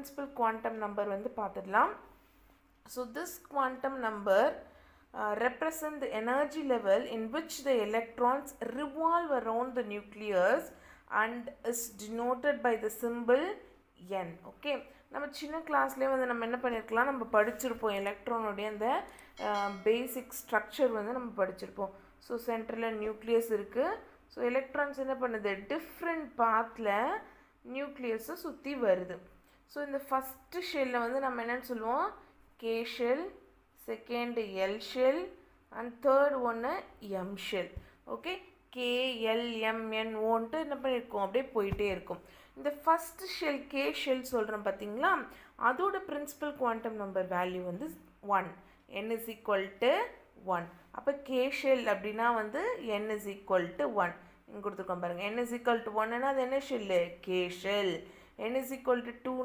principal quantum number வந்து பார்த்துடலாம். So this quantum number represent the energy level in which the electrons revolve around the nucleus and is denoted by the symbol n. Okay, நம்ம சின்ன கிளாஸ்லேயே வந்து நம்ம என்ன பண்ணியிருக்கலாம், நம்ம படிச்சிருப்போம் எலக்ட்ரானுடைய அந்த பேசிக் ஸ்ட்ரக்சர் வந்து நம்ம படிச்சிருப்போம். ஸோ சென்டரில் நியூக்ளியஸ் இருக்குது. ஸோ எலக்ட்ரான்ஸ் என்ன பண்ணுது, டிஃப்ரெண்ட் பாத்தில் நியூக்ளியஸை சுற்றி வருது. ஸோ இந்த ஃபஸ்ட்டு ஷெல்லில் வந்து நம்ம என்னென்னு சொல்லுவோம், K shell, second L shell and third one M shell. Okay, K, L, M, N ஓன்ட்டு என்ன பண்ணியிருக்கோம், அப்படியே போயிட்டே இருக்கும். இந்த ஃபஸ்ட் ஷெல் K ஷெல் சொல்கிறோம் பார்த்தீங்களா, அதோட பிரின்சிபல் குவாண்டம் நம்பர் வேல்யூ வந்து 1, n is equal to 1. அப்போ K ஷெல் அப்படின்னா வந்து n is equal to 1 இங்கே கொடுத்துருக்கோம் பாருங்கள். n is equal to 1ன்னா அது என்ன shell, K shell. n is equal to 2